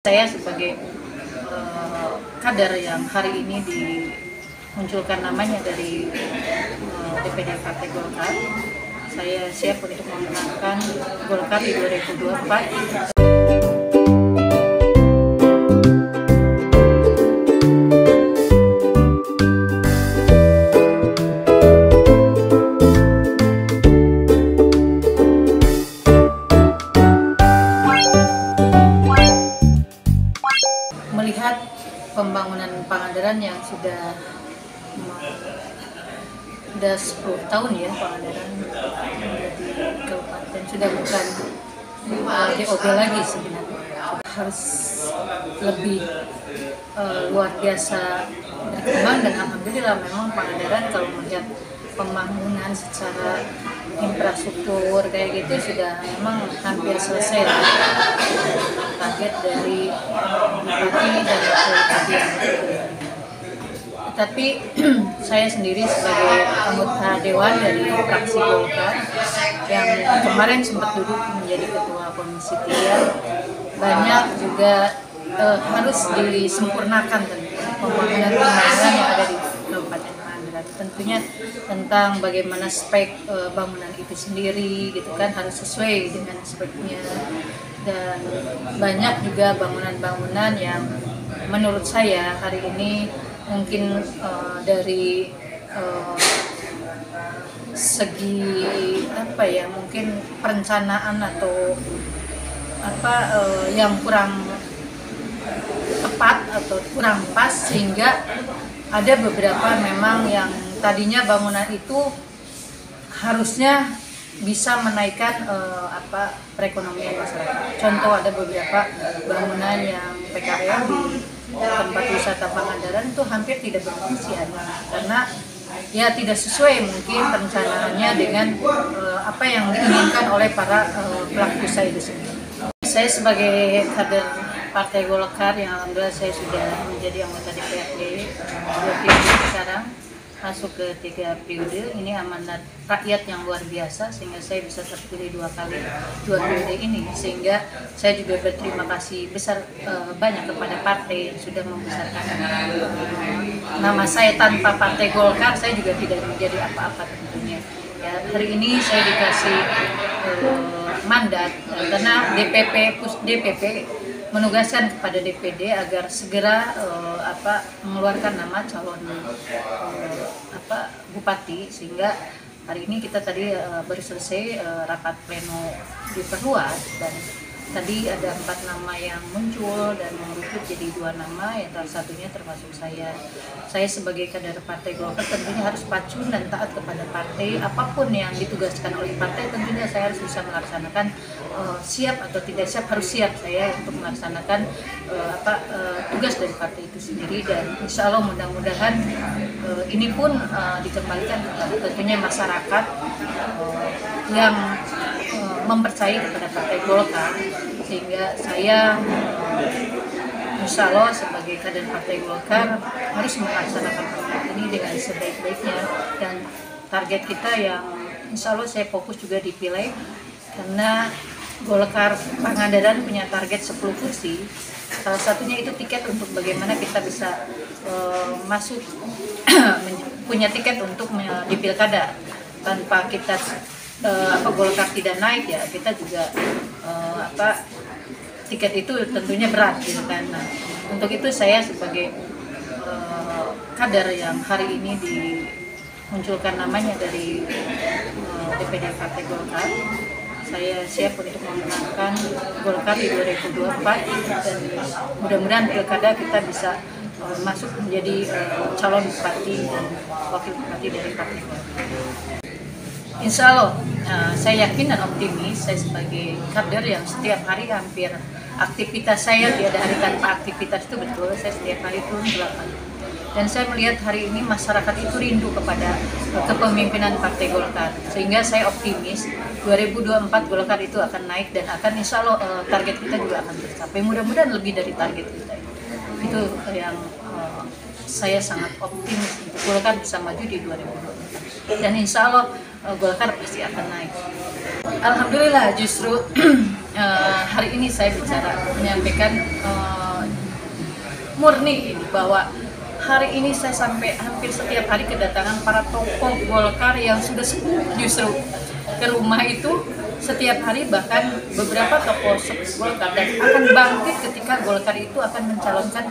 Saya sebagai kader yang hari ini dimunculkan namanya dari DPD Partai Golkar, saya siap untuk memenangkan Golkar di 2024. Melihat pembangunan Pangandaran yang sudah 10 tahun ya, Pangandaran menjadi kabupaten, sudah bukan DOB lagi sebenarnya, harus lebih luar biasa berkembang. Dan alhamdulillah memang Pangandaran kalau melihat pembangunan secara infrastruktur kayak gitu sudah memang hampir selesai lah. Target dari Bupati dan Wakil Tapi saya sendiri sebagai anggota Dewan dari fraksi Golkar yang kemarin sempat duduk menjadi ketua Komisi 3, banyak juga harus disempurnakan pembangunan yang ada di Kabupaten Pangandaran. Tentunya tentang bagaimana spek bangunan itu sendiri gitu kan, harus sesuai dengan speknya. Dan banyak juga bangunan-bangunan yang menurut saya hari ini mungkin dari segi mungkin perencanaan atau yang kurang tepat atau kurang pas, sehingga ada beberapa memang yang tadinya bangunan itu harusnya bisa menaikkan perekonomian masyarakat. Contoh, ada beberapa bangunan yang PKL di tempat wisata Pangandaran itu hampir tidak berfungsi karena ya tidak sesuai mungkin perencanaannya dengan apa yang diinginkan oleh para pelaku usaha itu sendiri. Saya sebagai kader Partai Golkar yang alhamdulillah saya sudah menjadi anggota DPRD 2 periode sekarang, masuk ke 3 periode. Ini amanat rakyat yang luar biasa sehingga saya bisa terpilih 2 periode ini, sehingga saya juga berterima kasih besar banyak kepada partai yang sudah membesarkan nama saya. Tanpa Partai Golkar saya juga tidak menjadi apa-apa tentunya ya. Hari ini saya dikasih mandat karena DPP menugaskan kepada DPD agar segera mengeluarkan nama calon bupati, sehingga hari ini kita tadi baru selesai rapat pleno diperluas, dan tadi ada 4 nama yang muncul dan mengerucut jadi 2 nama, yang salah satunya termasuk saya. Saya sebagai kader Partai Golkar tentunya harus patuh dan taat kepada partai. Apapun yang ditugaskan oleh partai tentunya saya harus bisa melaksanakan, siap atau tidak siap harus siap saya untuk melaksanakan tugas dari partai itu sendiri. Dan insya Allah mudah-mudahan ini pun dikembalikan kepada tentunya masyarakat yang mempercayai kepada Partai Golkar, sehingga saya insya Allah sebagai kader Partai Golkar harus melaksanakan program ini dengan sebaik-baiknya. Dan target kita yang insya Allah saya fokus juga di pileg, karena Golkar Pangandaran punya target 10 kursi. Salah satunya itu tiket untuk bagaimana kita bisa masuk punya tiket untuk di pilkada. Tanpa kita Golkar tidak naik ya, kita juga tiket itu tentunya berat gitu kan. Nah, untuk itu saya sebagai kader yang hari ini dimunculkan namanya dari DPD Partai Golkar, saya siap untuk memenangkan Golkar di 2024, dan mudah-mudahan pilkada kita bisa masuk menjadi calon bupati dan wakil bupati dari Partai Golkar. Insya Allah, saya yakin dan optimis. Saya sebagai kader yang setiap hari hampir aktivitas saya tiada hari tanpa aktivitas, itu betul. Saya setiap hari turun ke lapangan. Dan saya melihat hari ini masyarakat itu rindu kepada kepemimpinan Partai Golkar, sehingga saya optimis 2024 Golkar itu akan naik, dan akan insya Allah target kita juga akan tercapai. Mudah-mudahan lebih dari target kita. Itu yang saya sangat optimis untuk Golkar bisa maju di 2024, dan insya Allah Golkar pasti akan naik. Alhamdulillah, justru hari ini saya menyampaikan murni ini bahwa hari ini saya sampai hampir setiap hari kedatangan para tokoh Golkar yang sudah sepuh justru ke rumah itu setiap hari, bahkan beberapa tokoh Golkar dan akan bangkit ketika Golkar itu akan mencalonkan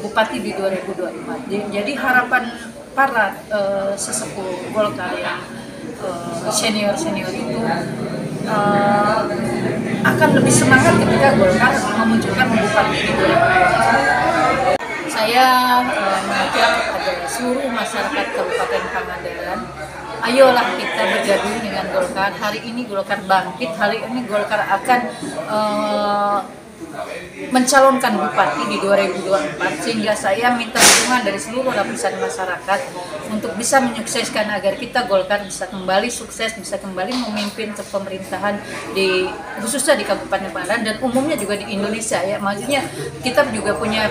bupati di 2024. Jadi harapan para sesepuh Golkar yang senior itu akan lebih semangat ketika Golkar memunculkan bupati di 2024. Saya mengajak kepada seluruh masyarakat Kabupaten Pangandaran, ayolah kita bergabung dengan Golkar. Hari ini Golkar bangkit, hari ini Golkar akan mencalonkan bupati di 2024, sehingga saya minta dukungan dari seluruh lapisan masyarakat untuk bisa menyukseskan agar kita Golkar bisa kembali sukses, bisa kembali memimpin pemerintahan di khususnya di Kabupaten Pangandaran dan umumnya juga di Indonesia ya. Maksudnya kita juga punya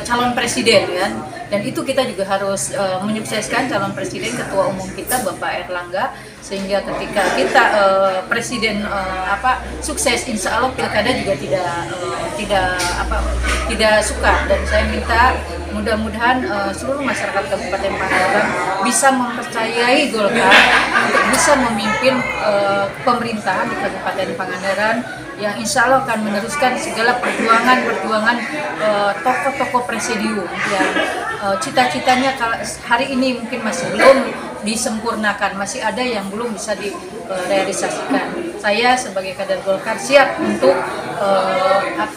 calon presiden kan, dan itu kita juga harus menyukseskan calon presiden ketua umum kita Bapak Erlangga, sehingga ketika kita presiden sukses, insya Allah pilkada juga tidak suka. Dan saya minta mudah-mudahan seluruh masyarakat Kabupaten Pangandaran bisa mempercayai Golkar untuk bisa memimpin pemerintahan di Kabupaten Pangandaran yang insya Allah akan meneruskan segala perjuangan tokoh-tokoh presidium yang cita-citanya hari ini mungkin masih belum disempurnakan, masih ada yang belum bisa direalisasikan. Saya sebagai kader Golkar siap untuk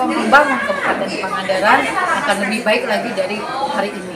membangun Kabupaten Pangandaran akan lebih baik lagi dari hari ini.